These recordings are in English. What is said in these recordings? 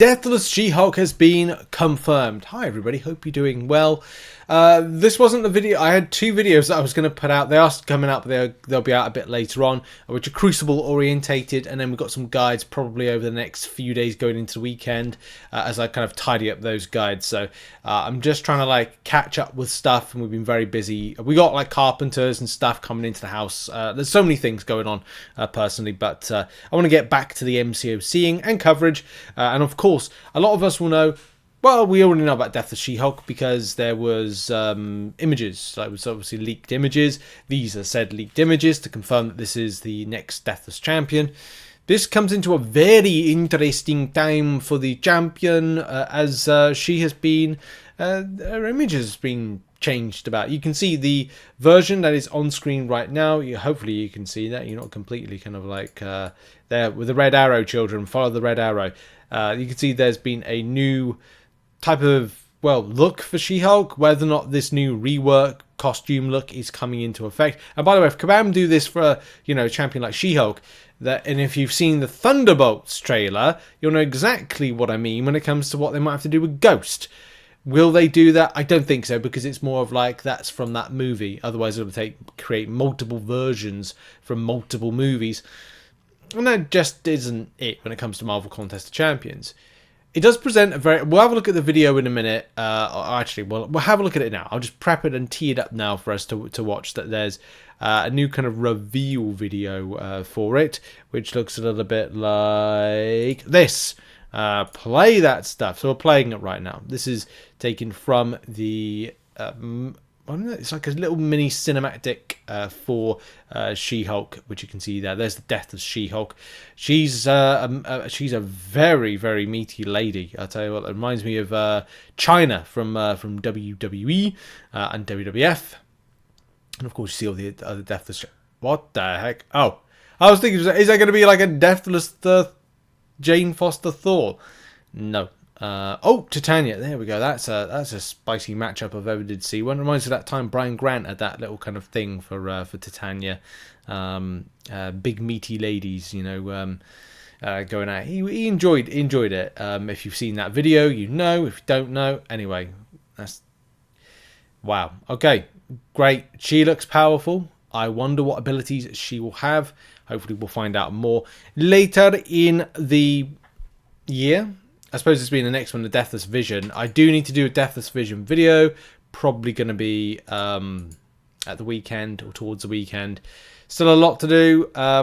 Deathless She-Hulk has been confirmed. Hi everybody, hope you're doing well. This wasn't the video. I had two videos that I was going to put out. They are coming up. They'll be out a bit later on, which are Crucible orientated, and then we've got some guides probably over the next few days going into the weekend as I kind of tidy up those guides. So I'm just trying to like catch up with stuff, and we've been very busy. We got like carpenters and stuff coming into the house. There's so many things going on personally, but I want to get back to the MCOCing and coverage, and of course a lot of us will know. Well, we already know about Deathless She-Hulk because there was images. It was obviously leaked images. These are said leaked images to confirm that this is the next Deathless Champion. This comes into a very interesting time for the champion as she has been, her image has been changed about. You can see the version that is on screen right now. Hopefully you can see that. You're not completely kind of like there with the red arrow, children. Follow the red arrow. You can see there's been a new type of, well, look for She-Hulk, whether or not this new rework costume look is coming into effect. And by the way, if Kabam do this for a champion like She-Hulk, and if you've seen the Thunderbolts trailer, you'll know exactly what I mean when it comes to what they might have to do with Ghost. Will they do that? I don't think so, because it's more of like that's from that movie. Otherwise it would create multiple versions from multiple movies. And that just isn't it when it comes to Marvel Contest of Champions. It does present a very... We'll have a look at the video in a minute. Actually, we'll have a look at it now. I'll just prep it and tee it up now for us to watch. That there's a new kind of reveal video for it, which looks a little bit like this. Play that stuff. So we're playing it right now. This is taken from the... it's like a little mini cinematic for She-Hulk, which you can see there. There's the Deathless She-Hulk. She's a very, very meaty lady. I'll tell you what, it reminds me of Chyna from WWE and WWF. And of course, you see all the other Deathless... What the heck? Oh, I was thinking, is that going to be like a Deathless Jane Foster Thor? No. Oh, Titania. There we go. That's a spicy matchup I've ever did see. One reminds me of that time Brian Grant had that little kind of thing for Titania. Big meaty ladies, going out. He enjoyed it. If you've seen that video, you know. If you don't know, anyway, that's wow. Okay, great. She looks powerful. I wonder what abilities she will have. Hopefully, we'll find out more later in the year. I suppose it's been the next one, the Deathless Vision. I do need to do a Deathless Vision video. Probably going to be at the weekend or towards the weekend. Still a lot to do. A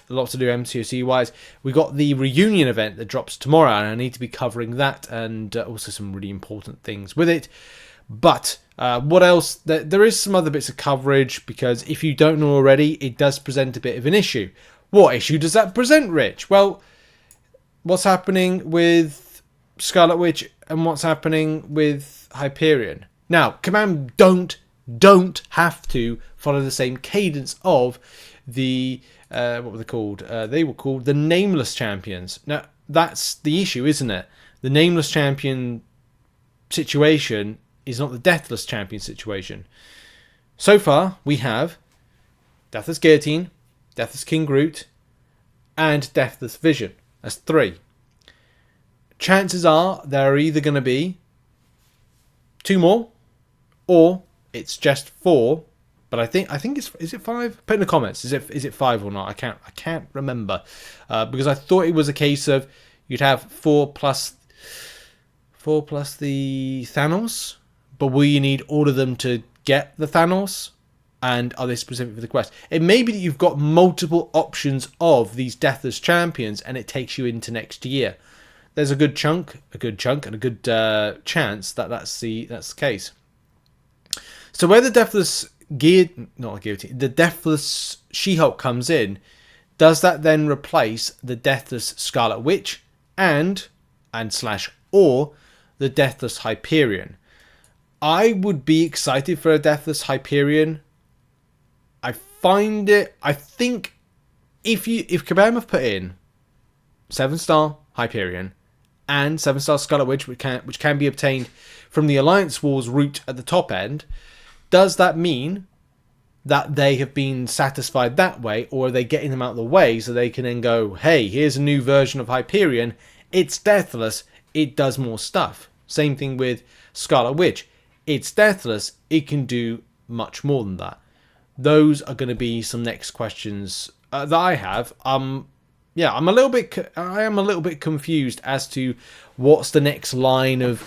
lot to do MCOC-wise. We got the reunion event that drops tomorrow, and I need to be covering that and also some really important things with it. But what else? There is some other bits of coverage, because if you don't know already, it does present a bit of an issue. What issue does that present, Rich? Well, what's happening with Scarlet Witch and what's happening with Hyperion. Now, Command don't have to follow the same cadence of the what were they called? They were called the Nameless Champions. Now, that's the issue, isn't it? The Nameless Champion situation is not the Deathless Champion situation. So far, we have Deathless Guillotine, Deathless King Groot, and Deathless Vision. That's 3. Chances are there are either going to be 2 more, or it's just 4. But I think it's, is it 5? Put in the comments. Is it 5 or not? I can't remember because I thought it was a case of you'd have 4 plus the Thanos, but will you need all of them to get the Thanos? And are they specific for the quest? It may be that you've got multiple options of these Deathless Champions, and it takes you into next year. There's a good chunk, and a good chance that that's the case. So where the Deathless the Deathless She-Hulk comes in, does that then replace the Deathless Scarlet Witch and or the Deathless Hyperion? I would be excited for a Deathless Hyperion. I think if Kabam have put in 7-star Hyperion and 7-star Scarlet Witch, which can be obtained from the Alliance Wars route at the top end, does that mean that they have been satisfied that way, or are they getting them out of the way so they can then go, hey, here's a new version of Hyperion, It's Deathless, it does more stuff. Same thing with Scarlet Witch. It's Deathless, it can do much more than that. Those are going to be some next questions that I have. Yeah, I am a little bit confused as to what's the next line of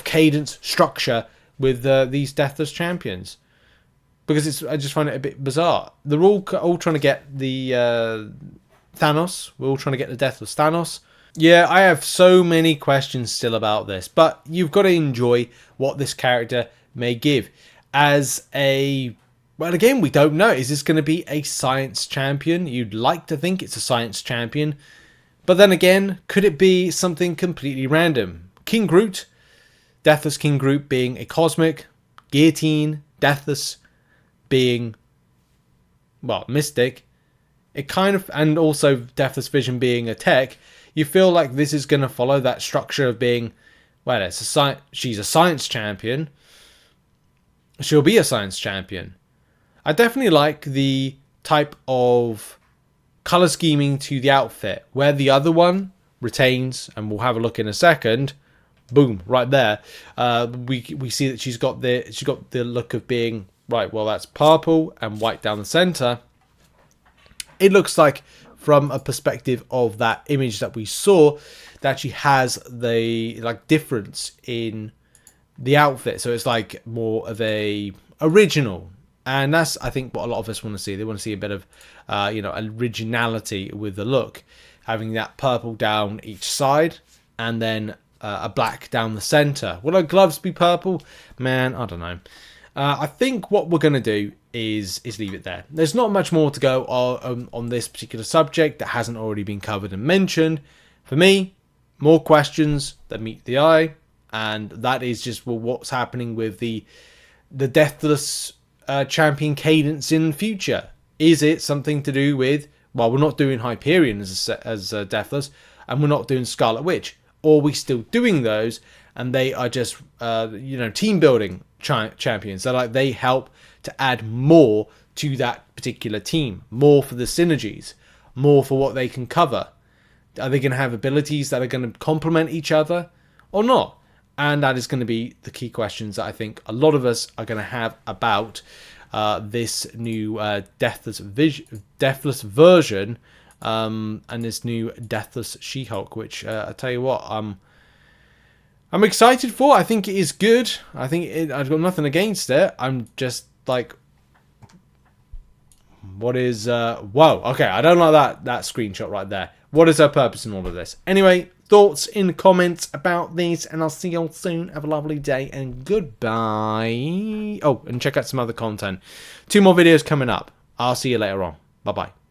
cadence structure with these Deathless Champions, because I just find it a bit bizarre. They're all trying to get the Thanos. We're all trying to get the Deathless Thanos. Yeah, I have so many questions still about this, but you've got to enjoy what this character may give as a. Well, again, we don't know. Is this going to be a science champion? You'd like to think it's a science champion. But then again, could it be something completely random? King Groot, Deathless King Groot being a cosmic, Guillotine, Deathless being, well, mystic. It kind of, and also Deathless Vision being a tech. You feel like this is going to follow that structure of being, well, she's a science champion. She'll be a science champion. I definitely like the type of color scheming to the outfit, where the other one retains, and we'll have a look in a second. Boom, right there. We see that she's got the look of being, right, well, that's purple and white down the center. It looks like, from a perspective of that image that we saw, that she has the difference in the outfit. So it's like more of a original. And that's, I think, what a lot of us want to see. They want to see a bit of, originality with the look. Having that purple down each side, and then a black down the center. Will her gloves be purple? Man, I don't know. I think what we're going to do is leave it there. There's not much more to go on this particular subject that hasn't already been covered and mentioned. For me, more questions that meet the eye. And that is just, well, what's happening with the Deathless champion cadence in future. Is it something to do with, well, we're not doing Hyperion as Deathless, and we're not doing Scarlet Witch, or are we still doing those and they are just team building champions? So like they help to add more to that particular team, more for the synergies, more for what they can cover. Are they going to have abilities that are going to complement each other or not? And that is going to be the key questions that I think a lot of us are going to have about this new Deathless version and this new Deathless She-Hulk, which I tell you what, I'm excited for. I think it is good. I think I've got nothing against it. I'm just like, what is... whoa, okay, I don't like that screenshot right there. What is her purpose in all of this? Anyway, thoughts in the comments about this, and I'll see you all soon. Have a lovely day, and goodbye. Oh, and check out some other content. 2 more videos coming up. I'll see you later on. Bye-bye.